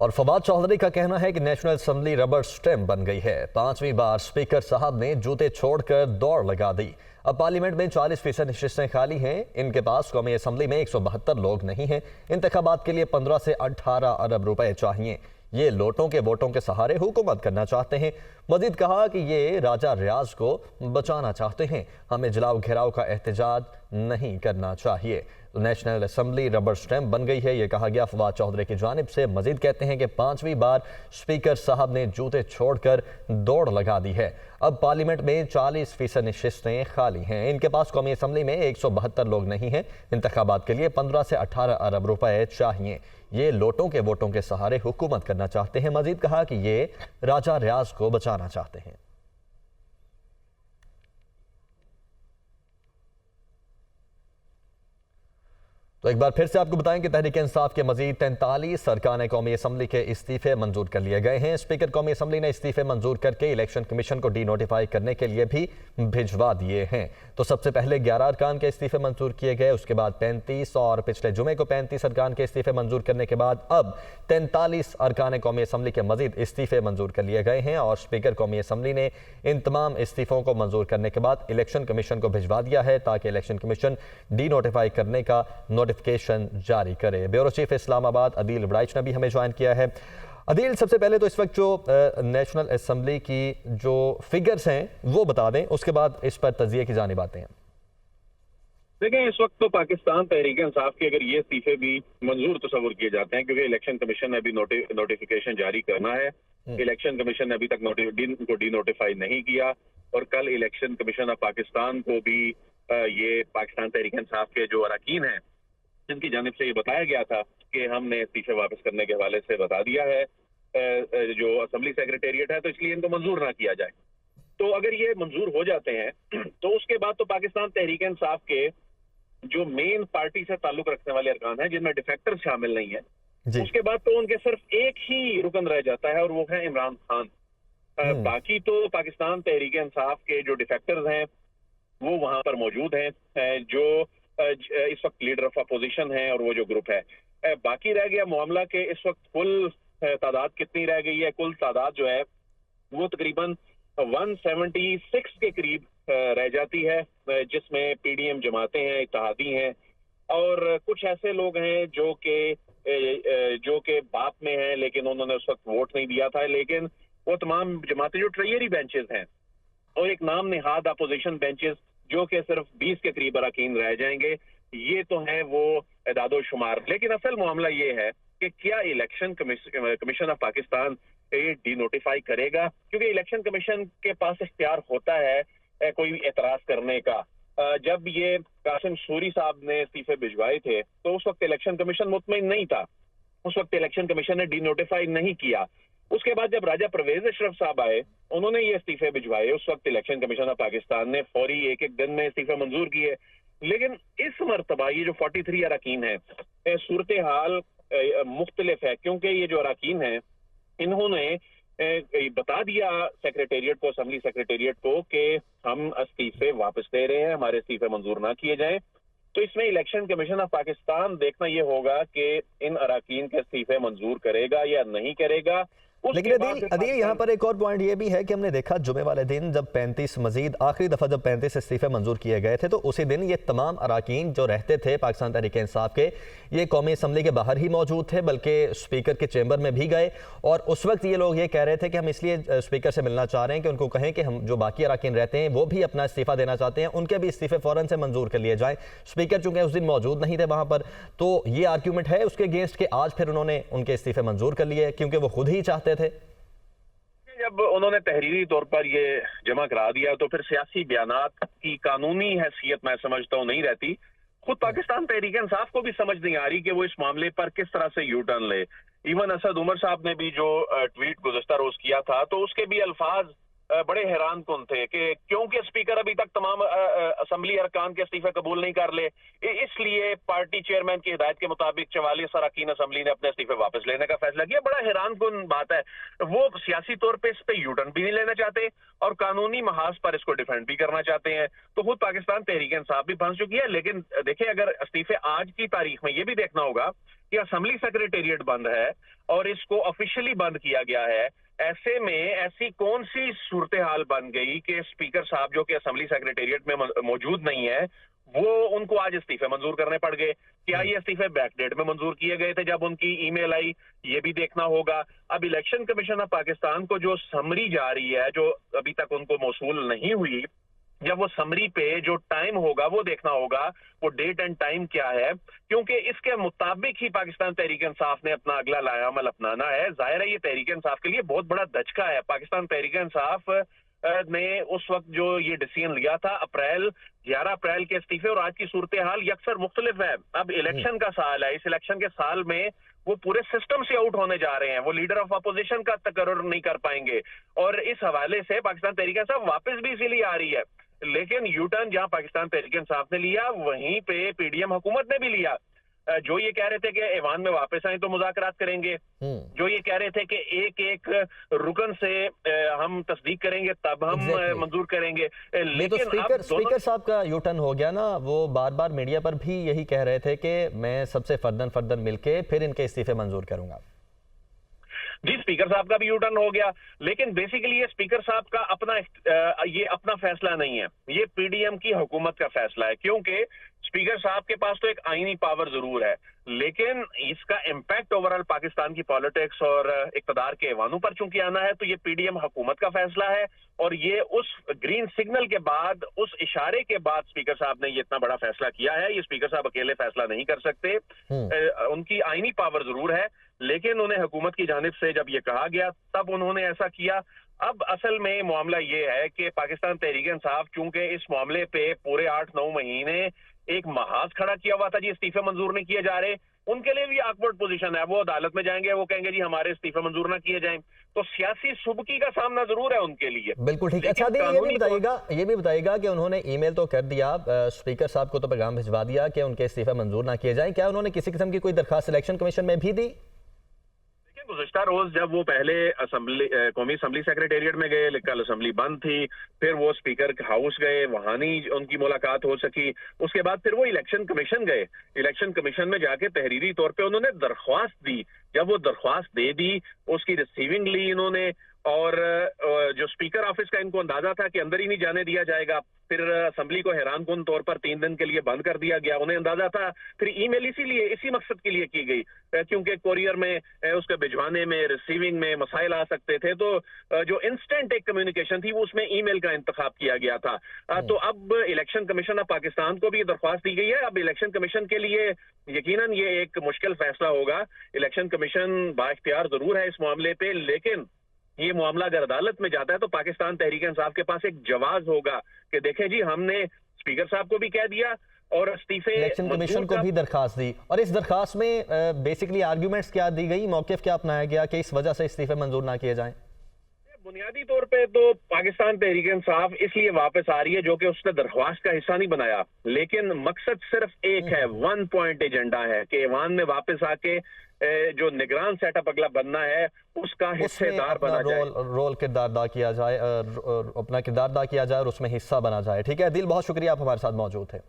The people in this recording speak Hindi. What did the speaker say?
और फवाद चौधरी का कहना है कि नेशनल असेंबली रबर स्टैम्प बन गई है। 5वीं बार स्पीकर साहब ने जूते छोड़कर दौड़ लगा दी। अब पार्लियामेंट में 40% नशिस्तें खाली हैं। इनके पास कौमी असेंबली में 172 लोग नहीं हैं। इंतखाबात के लिए 15 से 18 अरब रुपए चाहिए। ये लोटों के वोटों के सहारे हुकूमत करना चाहते हैं। मजीद कहा कि ये राजा रियाज को बचाना चाहते हैं। हमें जलाओ घेराव का एहतजाज नहीं करना चाहिए। तो नेशनल असेंबली रबर स्टैम्प बन गई है, ये कहा गया फवाद चौधरी की जानिब से। मजीद कहते हैं कि 5वीं बार स्पीकर साहब ने जूते छोड़कर दौड़ लगा दी है। अब पार्लियामेंट में 40% नशिस्तें खाली हैं। इनके पास कौमी असेंबली में 172 लोग नहीं हैं। इंतखाबात के लिए 15 से 18 अरब रुपए चाहिए। ये लोटों के वोटों के सहारे हुकूमत करना चाहते हैं। मजीद कहा कि ये राजा रियाज को बचाना चाहते हैं। तो एक बार फिर से आपको बताएं कि तहरीक-ए-इंसाफ के मजीद 43 अरकान कौमी असम्बली के इस्तीफे मंजूर कर लिए गए हैं। स्पीकर कौमी असम्बली ने इस्तीफे मंजूर करके इलेक्शन कमीशन को डी नोटिफाई करने के लिए भी भिजवा दिए हैं। तो सबसे पहले 11 अरकान के इस्तीफे मंजूर किए गए, उसके बाद 35 और पिछले जुमे को 35 अरकान के इस्तीफे मंजूर करने के बाद अब 43 अरकान कौमी असम्बली के मजीद इस्तीफे मंजूर कर लिए गए हैं। और स्पीकर कौमी असम्बली ने इन तमाम इस्तीफों को मंजूर करने के बाद इलेक्शन कमीशन को भिजवा दिया है ताकि इलेक्शन कमीशन डी नोटिफाई करने का नोटिफिकेशन जारी करे। ब्यूरो चीफ इस्लामाबाद अदील वड़ाइच ने भी हमें ज्वाइन किया है। अदील, सबसे पहले तो इस वक्त जो नेशनल असेंबली की जो फिगर्स हैं वो बता दें, उसके बाद इस पर तजिए की जानिब आते हैं। देखें, इस वक्त तो पाकिस्तान तहरीक-ए-इंसाफ के अगर ये इस्तीफे भी मंजूर तस्वुर किए जाते हैं, क्योंकि इलेक्शन कमीशन ने अभी नोटिफिकेशन जारी करना है। इलेक्शन कमीशन ने अभी तक डी नोटिफाई नहीं किया और कल इलेक्शन कमीशन ऑफ पाकिस्तान को भी ये पाकिस्तान तहरीक-ए-इंसाफ के जो अरकान हैं जिनकी जानिब से ये बताया गया था कि हमने इस्तीफे वापस करने के हवाले से बता दिया है जो असेंबली सेक्रेटेरिएट है, तो इसलिए इनको मंजूर ना किया जाए। तो अगर ये मंजूर हो जाते हैं तो उसके बाद तो पाकिस्तान तहरीक-ए-इंसाफ के जो मेन पार्टी से ताल्लुक रखने वाले अरकान हैं जिनमें डिफेक्टर शामिल नहीं है, उसके बाद तो उनके सिर्फ एक ही रुकन रह जाता है और वो है इमरान खान। बाकी तो पाकिस्तान तहरीक-ए-इंसाफ के जो डिफेक्टर्स हैं वो वहां पर मौजूद हैं, जो इस वक्त लीडर ऑफ अपोजिशन है और वो जो ग्रुप है। बाकी रह गया मामला के इस वक्त कुल तादाद कितनी रह गई है। कुल तादाद जो है वो तकरीबन 176 के करीब रह जाती है, जिसमें पीडीएम जमातें हैं, इत्तेहादी हैं और कुछ ऐसे लोग हैं जो के बाप में हैं लेकिन उन्होंने उस वक्त वोट नहीं दिया था। लेकिन वो तमाम जमातें जो ट्रेयरी बेंचेस हैं और एक नाम निहाद अपोजिशन बेंचेस जो कि सिर्फ 20 के करीब अरकान रह जाएंगे, ये तो है वो एदादो शुमार। लेकिन असल मामला ये है कि क्या इलेक्शन कमीशन ऑफ पाकिस्तान ये डी नोटिफाई करेगा, क्योंकि इलेक्शन कमीशन के पास इख्तियार होता है कोई एतराज करने का। जब ये कासिम सूरी साहब ने इस्तीफे भिजवाए थे तो उस वक्त इलेक्शन कमीशन मुतमईन नहीं था, उस वक्त इलेक्शन कमीशन ने डी नोटिफाई नहीं किया। उसके बाद जब राजा परवेज अशरफ साहब आए, उन्होंने ये इस्तीफे भिजवाए, उस वक्त इलेक्शन कमीशन ऑफ पाकिस्तान ने फौरी एक दिन में इस्तीफे मंजूर किए। लेकिन इस मरतबा ये जो 43 अरकान है, सूरत हाल मुख्तलिफ है, क्योंकि ये जो अरकान हैं इन्होंने बता दिया सेक्रेटेरिएट को, असेंबली सेक्रेटेरिएट को कि हम इस्तीफे वापस दे रहे हैं, हमारे इस्तीफे मंजूर ना किए जाएं। तो इसमें इलेक्शन कमीशन ऑफ पाकिस्तान देखना यह होगा कि इन अरकान के इस्तीफे मंजूर करेगा या नहीं करेगा। लेकिन अदील यहाँ पर एक और पॉइंट ये भी है कि हमने देखा जुमे वाले दिन जब 35 मजीद आखिरी दफा जब 35 इस्तीफे मंजूर किए गए थे तो उसी दिन ये तमाम अरकान जो रहते थे पाकिस्तान तहरीक-ए-इंसाफ के, ये कौमी असम्बली के बाहर ही मौजूद थे, बल्कि स्पीकर के चैम्बर में भी गए। और उस वक्त ये लोग ये कह रहे थे कि हम इसलिए स्पीकर से मिलना चाह रहे हैं कि उनको कहें कि हम जो बाकी अरकान रहते हैं वो भी अपना इस्तीफा देना चाहते हैं, उनके भी इस्तीफे फौरन से मंजूर कर लिए जाए। स्पीकर चूंकि उस दिन मौजूद नहीं थे वहां पर, तो ये आर्ग्यूमेंट है उसके अगेंस्ट कि आज फिर उन्होंने उनके इस्तीफे मंजूर कर लिए क्योंकि वो खुद ही चाहते थे। जब उन्होंने तहरीरी तौर पर ये जमा करा दिया तो फिर सियासी बयानात की कानूनी हैसियत मैं समझता हूँ नहीं रहती। खुद पाकिस्तान तहरीक-ए-इंसाफ को भी समझ नहीं आ रही कि वो इस मामले पर किस तरह से यू टर्न ले। इवन असद उमर साहब ने भी जो ट्वीट गुज़श्ता रोज किया था तो उसके भी अल्फाज बड़े हैरान कुन थे कि क्योंकि स्पीकर अभी तक तमाम असेंबली अरकान के इस्तीफे कबूल नहीं कर ले, इसलिए पार्टी चेयरमैन की हिदायत के मुताबिक 44 अरकान असेंबली ने अपने इस्तीफे वापस लेने का फैसला किया। बड़ा हैरान कुन बात है, वो सियासी तौर पे इस पे यूटर्न भी नहीं लेना चाहते और कानूनी महाज पर इसको डिफेंड भी करना चाहते हैं। तो खुद पाकिस्तान तहरीक इंसाफ भी फंस चुकी है। लेकिन देखिए, अगर इस्तीफे आज की तारीख में ये भी देखना होगा कि असेंबली सेक्रेटेरिएट बंद है और इसको ऑफिशियली बंद किया गया है, ऐसे में ऐसी कौन सी सूरत हाल बन गई कि स्पीकर साहब जो कि असेंबली सेक्रेटेरिएट में मौजूद नहीं है, वो उनको आज इस्तीफे मंजूर करने पड़ गए। क्या ये इस्तीफे बैकडेट में मंजूर किए गए थे जब उनकी ईमेल आई, ये भी देखना होगा। अब इलेक्शन कमीशन ऑफ पाकिस्तान को जो समरी जा रही है, जो अभी तक उनको मौसूल नहीं हुई, जब वो समरी पे जो टाइम होगा वो देखना होगा, वो डेट एंड टाइम क्या है, क्योंकि इसके मुताबिक ही पाकिस्तान तहरीक इंसाफ ने अपना अगला लायामल अपनाना है। जाहिर है ये तहरीक इंसाफ के लिए बहुत बड़ा धचका है। पाकिस्तान तहरीक इंसाफ ने उस वक्त जो ये डिसीजन लिया था 11 अप्रैल के इस्तीफे और आज की सूरत हाल यकसर मुख्तलिफ है। अब इलेक्शन का साल है, इस इलेक्शन के साल में वो पूरे सिस्टम से आउट होने जा रहे हैं, वो लीडर ऑफ अपोजिशन का तकर्रुर नहीं कर पाएंगे और इस हवाले से पाकिस्तान तहरीक इंसाफ वापस भी इसीलिए आ रही है। लेकिन यूटर्न जहां पाकिस्तान तहरीक इंसाफ ने लिया, वहीं पे पीडीएम हुकूमत ने भी लिया। जो ये कह रहे थे कि ऐवान में वापस आए तो मुज़ाकरात करेंगे, जो ये कह रहे थे कि एक एक रुकन से हम तस्दीक करेंगे तब हम मंजूर करेंगे। लेकिन तो स्पीकर साहब का यूटर्न हो गया ना, वो बार बार मीडिया पर भी यही कह रहे थे कि मैं सबसे फर्दन मिलके फिर इनके इस्तीफे मंजूर करूंगा। जी, स्पीकर साहब का भी यूटर्न हो गया, लेकिन बेसिकली ये स्पीकर साहब का अपना फैसला नहीं है, ये पीडीएम की हुकूमत का फैसला है। क्योंकि स्पीकर साहब के पास तो एक आईनी पावर जरूर है, लेकिन इसका इम्पैक्ट ओवरऑल पाकिस्तान की पॉलिटिक्स और इक़्तिदार के ऐवानों पर चूंकि आना है, तो ये पीडीएम हुकूमत का फैसला है और ये उस ग्रीन सिग्नल के बाद, उस इशारे के बाद स्पीकर साहब ने ये इतना बड़ा फैसला किया है। ये स्पीकर साहब अकेले फैसला नहीं कर सकते, उनकी आईनी पावर जरूर है, लेकिन उन्हें हुकूमत की जानिब से जब ये कहा गया तब उन्होंने ऐसा किया। अब असल में मामला ये है कि पाकिस्तान तहरीक इंसाफ चूंकि इस मामले पे पूरे 8-9 महीने एक महाज खड़ा किया हुआ था, जी इस्तीफे मंजूर नहीं किए जा रहे, उनके लिए भी ऑकवर्ड पोजीशन है। वो अदालत में जाएंगे, वो कहेंगे जी हमारे इस्तीफे मंजूर ना किए जाएं, तो सियासी सुबकी का सामना जरूर है उनके लिए। बिल्कुल ठीक। अच्छा दी, ये भी बताइएगा कि उन्होंने ईमेल तो कर दिया, स्पीकर साहब को तो पैगाम भिजवा दिया कि उनके इस्तीफे मंजूर ना किए जाएं, क्या उन्होंने किसी किस्म की कोई दरखास्त इलेक्शन कमीशन में भी दी? गुज़श्ता रोज जब वो पहले कौमी असम्बली सेक्रेटेरिएट में गए, कल असम्बली बंद थी, फिर वो स्पीकर हाउस गए, वहां नहीं उनकी मुलाकात हो सकी। उसके बाद फिर वो इलेक्शन कमीशन गए, इलेक्शन कमीशन में जाके तहरीरी तौर पे उन्होंने दरख्वास्त दी। जब वो दरख्वास्त दे दी, उसकी रिसीविंग ली इन्होंने, और जो स्पीकर ऑफिस का इनको अंदाजा था कि अंदर ही नहीं जाने दिया जाएगा, फिर असेंबली को हैरान कुन तौर पर 3 दिन के लिए बंद कर दिया गया। उन्हें अंदाजा था, फिर ईमेल इसी मकसद के लिए की गई, क्योंकि कोरियर में उसके भिजवाने में, रिसीविंग में मसाइल आ सकते थे, तो जो इंस्टेंट एक कम्युनिकेशन थी वो उसमें ईमेल का इंतखाब किया गया था। तो अब इलेक्शन कमीशन ऑफ पाकिस्तान को भी दरख्वास्त दी गई है। अब इलेक्शन कमीशन के लिए यकीनन ये एक मुश्किल फैसला होगा। इलेक्शन कमीशन बाइख्तियार जरूर है इस मामले पे, लेकिन ये मामला अगर अदालत में जाता है तो पाकिस्तान तहरीक इंसाफ के पास एक जवाब होगा कि देखें जी, हमने स्पीकर साहब को भी कह दिया और इस्तीफे इलेक्शन कमीशन को भी दरखास्त दी, और इस दरखास्त में बेसिकली आर्ग्यूमेंट्स क्या दी गई, मौक़िफ़ क्या अपनाया गया कि इस वजह से इस्तीफे मंजूर ना किए जाएं? बुनियादी तौर पे तो पाकिस्तान तहरीक इंसाफ इसलिए वापस आ रही है जो कि उसने दरख्वास्त का हिस्सा नहीं बनाया, लेकिन मकसद सिर्फ एक है, 1 पॉइंट एजेंडा है कि ऐवान में वापस आके जो निगरान सेटअप अगला बनना है उसका हिस्सेदार बना जाए, रोल किरदार अदा किया जाए, अपना किरदार अदा किया जाए और उसमें हिस्सा बना जाए। ठीक है दिल, बहुत शुक्रिया, आप हमारे साथ मौजूद थे।